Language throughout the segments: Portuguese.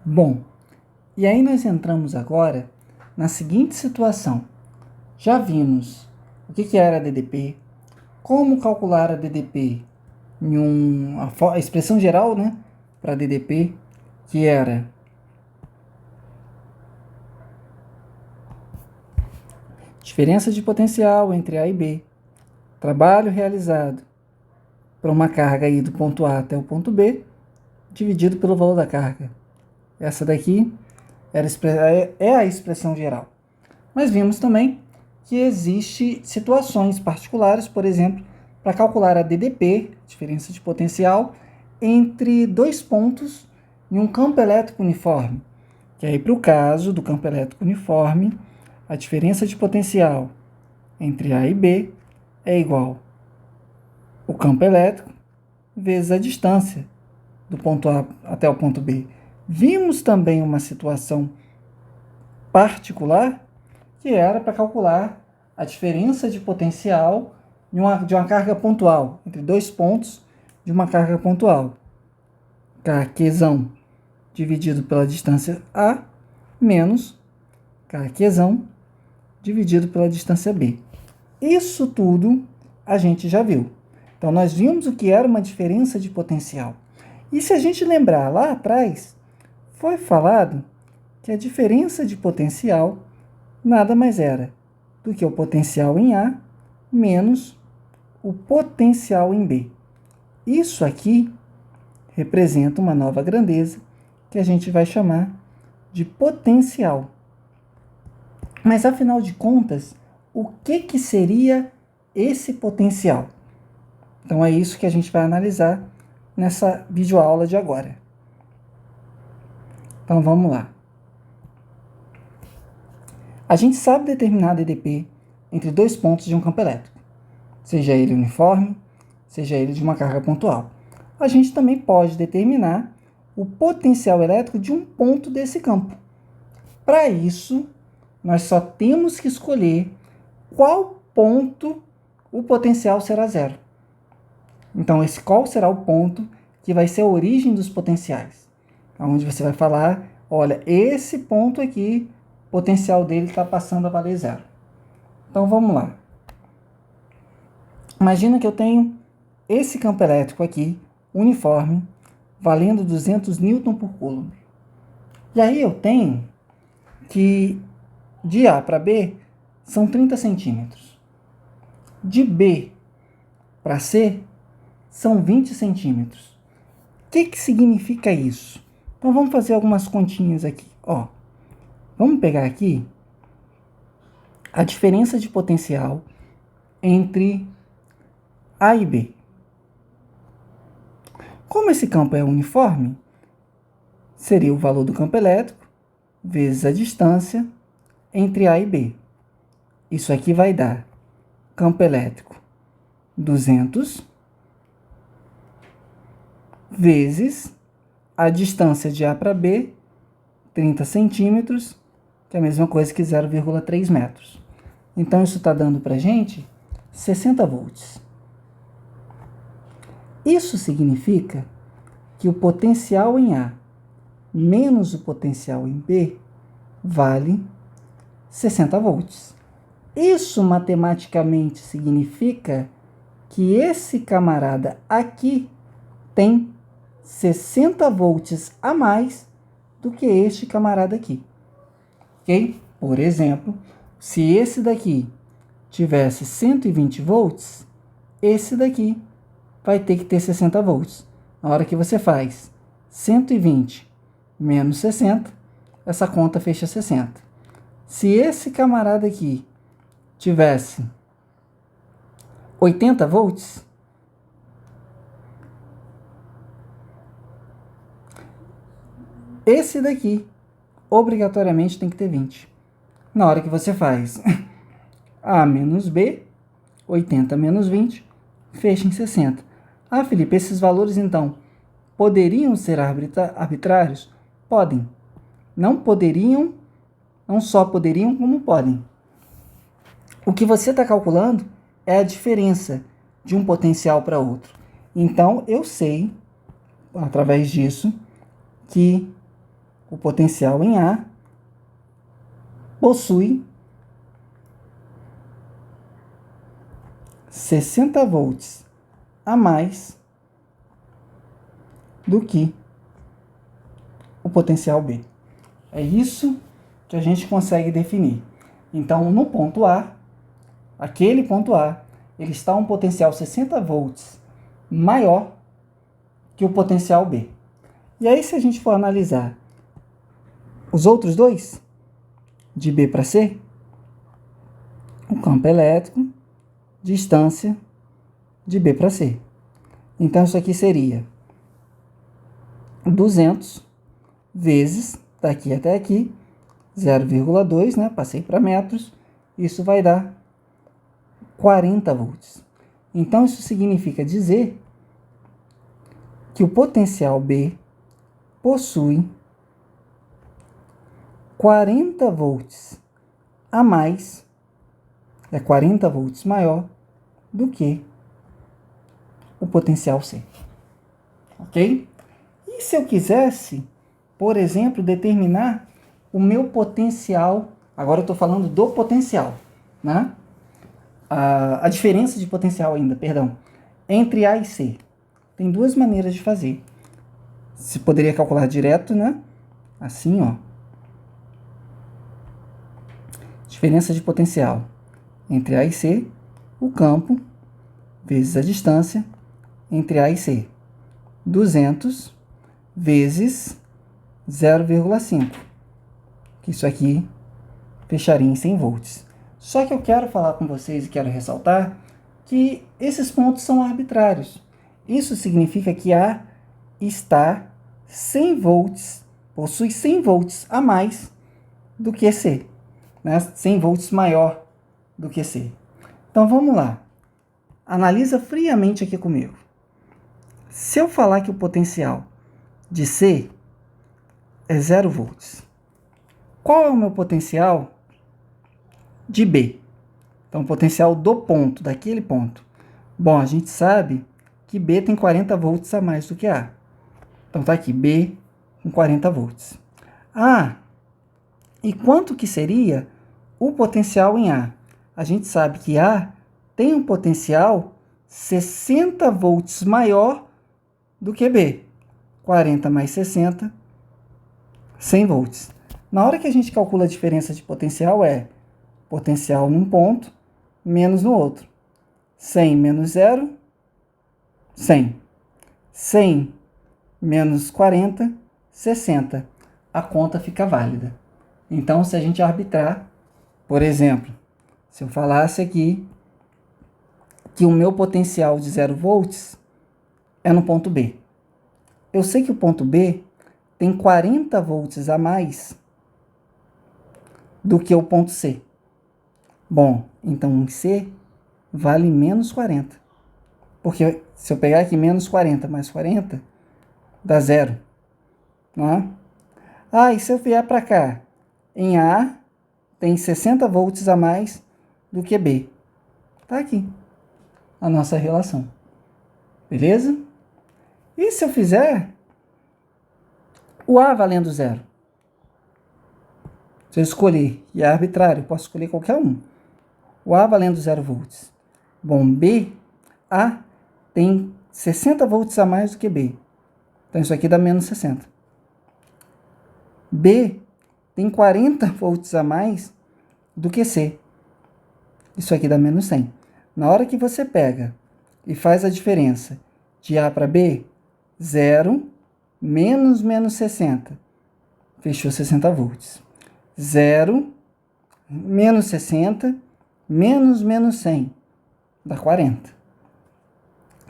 Bom, e aí nós entramos agora na seguinte situação. Já vimos o que era a DDP, como calcular a DDP em a expressão geral, né, para DDP, que era diferença de potencial entre A e B, trabalho realizado para uma carga aí do ponto A até o ponto B, dividido pelo valor da carga. Essa daqui é a expressão geral. Mas vimos também que existe situações particulares, por exemplo, para calcular a DDP, diferença de potencial, entre dois pontos em um campo elétrico uniforme. Que aí, para o caso do campo elétrico uniforme, a diferença de potencial entre A e B é igual o campo elétrico vezes a distância do ponto A até o ponto B. Vimos também uma situação particular que era para calcular a diferença de potencial de uma carga pontual, entre dois pontos de uma carga pontual. Kqzão dividido pela distância A menos Kqzão dividido pela distância B. Isso tudo a gente já viu. Então, nós vimos o que era uma diferença de potencial. E se a gente lembrar lá atrás, foi falado que a diferença de potencial nada mais era do que o potencial em A menos o potencial em B. Isso aqui representa uma nova grandeza que a gente vai chamar de potencial. Mas, afinal de contas, o que seria esse potencial? Então, é isso que a gente vai analisar nessa videoaula de agora. Então, vamos lá. A gente sabe determinar a DDP entre dois pontos de um campo elétrico, seja ele uniforme, seja ele de uma carga pontual. A gente também pode determinar o potencial elétrico de um ponto desse campo. Para isso, nós só temos que escolher qual ponto o potencial será zero. Então, qual será o ponto que vai ser a origem dos potenciais? Onde você vai falar, olha, esse ponto aqui, o potencial dele está passando a valer zero. Então, vamos lá. Imagina que eu tenho esse campo elétrico aqui, uniforme, valendo 200 newton por coulomb. E aí eu tenho que de A para B são 30 centímetros. De B para C são 20 centímetros. O que significa isso? Então, vamos fazer algumas continhas aqui. Ó, vamos pegar aqui a diferença de potencial entre A e B. Como esse campo é uniforme, seria o valor do campo elétrico vezes a distância entre A e B. Isso aqui vai dar campo elétrico 200 vezes a distância de A para B, 30 centímetros, que é a mesma coisa que 0,3 metros. Então, isso está dando para a gente 60 volts. Isso significa que o potencial em A menos o potencial em B vale 60 volts. Isso matematicamente significa que esse camarada aqui tem 60 volts a mais do que este camarada aqui. Ok? Por exemplo, se esse daqui tivesse 120 volts, esse daqui vai ter que ter 60 volts. Na hora que você faz 120 menos 60, essa conta fecha 60. Se esse camarada aqui tivesse 80 volts, esse daqui obrigatoriamente tem que ter 20. Na hora que você faz A menos B, 80 menos 20, fecha em 60. Ah, Felipe, esses valores então poderiam ser arbitrários? Podem. Não poderiam, não só poderiam, como podem. O que você está calculando é a diferença de um potencial para outro. Então, eu sei, através disso, que o potencial em A possui 60 volts a mais do que o potencial B. É isso que a gente consegue definir. Então, no ponto A, aquele ponto A, ele está um potencial 60 volts maior que o potencial B. E aí, se a gente for analisar os outros dois, de B para C, o campo elétrico, distância de B para C. Então, isso aqui seria 200 vezes, daqui até aqui, 0,2, né? Passei para metros, isso vai dar 40 volts. Então, isso significa dizer que o potencial B possui 40 volts a mais, 40 volts maior do que o potencial C. Ok? E se eu quisesse, por exemplo, determinar o meu potencial, agora eu estou falando do potencial, né? A diferença de potencial ainda, perdão, entre A e C. Tem duas maneiras de fazer. Se poderia calcular direto, né? Assim, ó. Diferença de potencial entre A e C, o campo, vezes a distância entre A e C. 200 vezes 0,5. Que isso aqui fecharia em 100 volts. Só que eu quero falar com vocês e quero ressaltar que esses pontos são arbitrários. Isso significa que A está 100 volts, possui 100 volts a mais do que C, né? 100 volts maior do que C. Então vamos lá. Analisa friamente aqui comigo. Se eu falar que o potencial de C é 0 volts, qual é o meu potencial de B? Então, o potencial do ponto, daquele ponto. Bom, a gente sabe que B tem 40 volts a mais do que A. Então, tá aqui, B com 40 volts. Ah, e quanto que seria o potencial em A? A gente sabe que A tem um potencial 60 volts maior do que B. 40 mais 60, 100 volts. Na hora que a gente calcula a diferença de potencial, é potencial num ponto menos no outro. 100 menos 0, 100. 100 menos 40, 60. A conta fica válida. Então, se a gente arbitrar, por exemplo, se eu falasse aqui que o meu potencial de 0 volts é no ponto B. Eu sei que o ponto B tem 40 volts a mais do que o ponto C. Bom, então em C vale menos 40. Porque se eu pegar aqui menos 40 mais 40, dá 0. Não é? Ah, e se eu vier para cá? Em A tem 60 volts a mais do que B. Tá aqui a nossa relação. Beleza? E se eu fizer o A valendo 0? Se eu escolher, e é arbitrário, posso escolher qualquer um. O A valendo 0 volts. Bom, B, A tem 60 volts a mais do que B. Então, isso aqui dá menos 60. B tem 40 volts a mais do que C. Isso aqui dá menos 100. Na hora que você pega e faz a diferença de A para B, 0 menos menos 60. Fechou 60 volts. 0 menos 60 menos menos 100. Dá 40.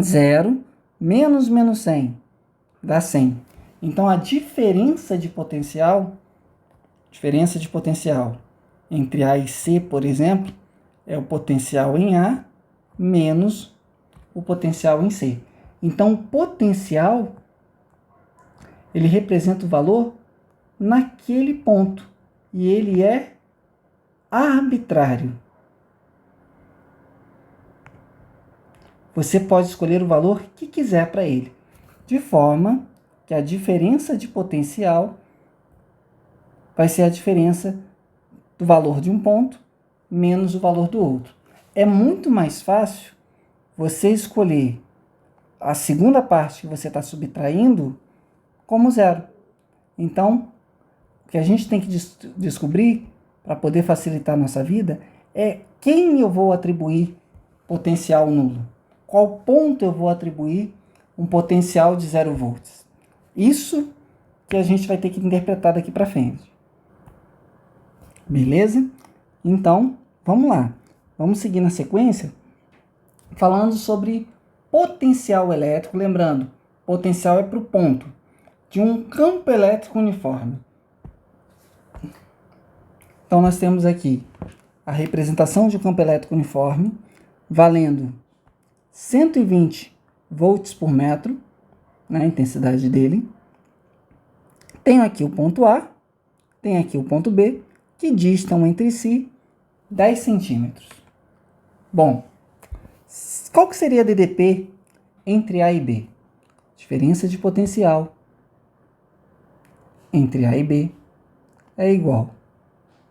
0 menos menos 100 dá 100. Então, a diferença de potencial entre A e C, por exemplo, é o potencial em A menos o potencial em C. Então, o potencial, ele representa o valor naquele ponto. E ele é arbitrário. Você pode escolher o valor que quiser para ele, de forma que a diferença de potencial vai ser a diferença do valor de um ponto menos o valor do outro. É muito mais fácil você escolher a segunda parte que você está subtraindo como zero. Então, o que a gente tem que descobrir para poder facilitar a nossa vida é quem eu vou atribuir potencial nulo. Qual ponto eu vou atribuir um potencial de 0 volts. Isso que a gente vai ter que interpretar daqui para frente. Beleza? Então, vamos lá. Vamos seguir na sequência falando sobre potencial elétrico. Lembrando, potencial é para o ponto de um campo elétrico uniforme. Então, nós temos aqui a representação de um campo elétrico uniforme valendo 120 volts por metro, né, a intensidade dele. Tenho aqui o ponto A, tenho aqui o ponto B, que distam entre si 10 centímetros. Bom, qual que seria a DDP entre A e B? Diferença de potencial entre A e B é igual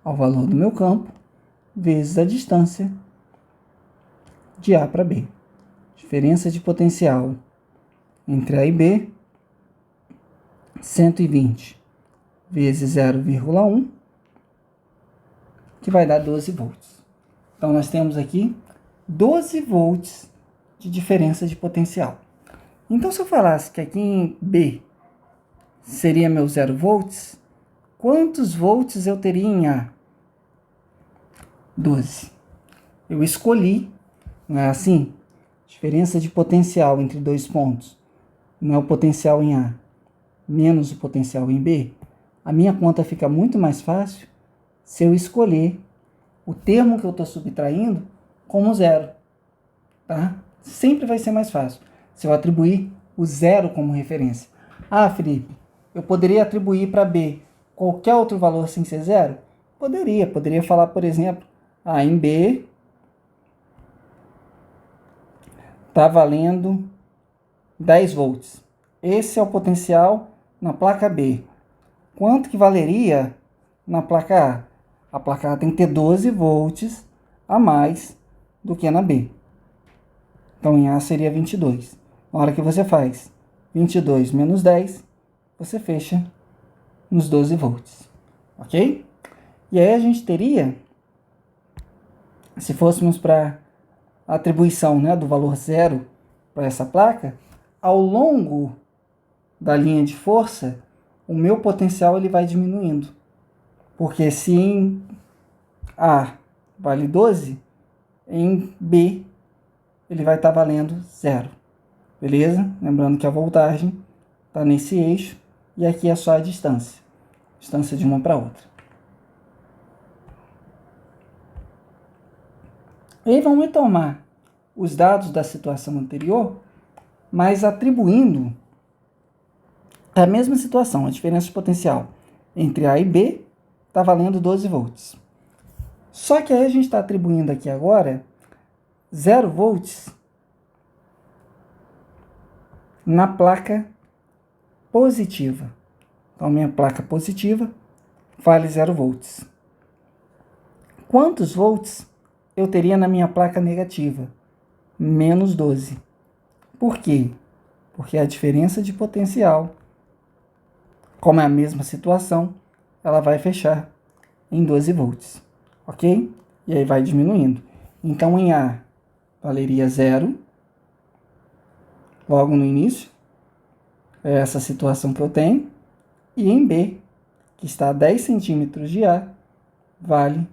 ao valor do meu campo vezes a distância de A para B. Diferença de potencial entre A e B, 120 vezes 0,1, que vai dar 12 volts. Então, nós temos aqui 12 volts de diferença de potencial. Então, se eu falasse que aqui em B seria meu 0 volts, quantos volts eu teria em A? 12. Eu escolhi, não é assim? Diferença de potencial entre dois pontos. Não é o potencial em A menos o potencial em B. A minha conta fica muito mais fácil se eu escolher o termo que eu estou subtraindo como zero. Tá? Sempre vai ser mais fácil se eu atribuir o zero como referência. Ah, Felipe, eu poderia atribuir para B qualquer outro valor sem ser zero? Poderia falar, por exemplo, em B está valendo 10 volts. Esse é o potencial na placa B. Quanto que valeria na placa A? A placa A tem que ter 12 volts a mais do que na B. Então, em A seria 22. Na hora que você faz 22 menos 10, você fecha nos 12 volts. Ok? E aí a gente teria, se fôssemos para a atribuição, né, do valor zero para essa placa, ao longo da linha de força, o meu potencial ele vai diminuindo. Porque se em A vale 12, em B ele vai estar valendo zero. Beleza? Lembrando que a voltagem está nesse eixo e aqui é só a distância. Distância de uma para outra. E aí vamos retomar os dados da situação anterior, mas atribuindo a mesma situação, a diferença de potencial entre A e B está valendo 12 volts. Só que aí a gente está atribuindo aqui agora 0 volts na placa positiva. Então, minha placa positiva vale 0 volts. Quantos volts eu teria na minha placa negativa? Menos 12. Por quê? Porque a diferença de potencial, como é a mesma situação, ela vai fechar em 12 volts. Ok? E aí vai diminuindo. Então, em A valeria 0, logo no início, é essa situação que eu tenho. E em B, que está a 10 centímetros de A, vale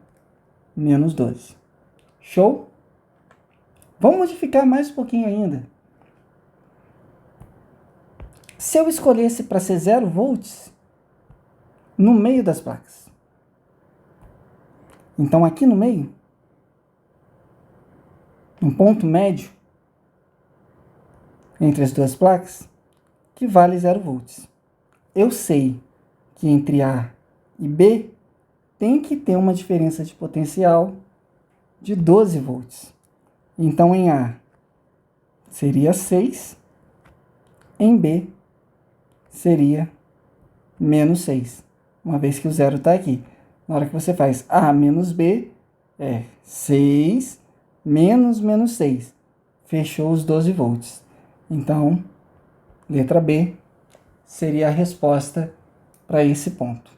menos 12. Show? Vamos modificar mais um pouquinho ainda. Se eu escolhesse para ser 0 volts no meio das placas. Então, aqui no meio, um ponto médio entre as duas placas, que vale 0 volts. Eu sei que entre A e B tem que ter uma diferença de potencial de 12 volts. Então, em A seria 6, em B seria menos 6. uma vez que o zero está aqui. Na hora que você faz A menos B, é 6 menos 6. Fechou os 12 volts. Então, letra B seria a resposta para esse ponto.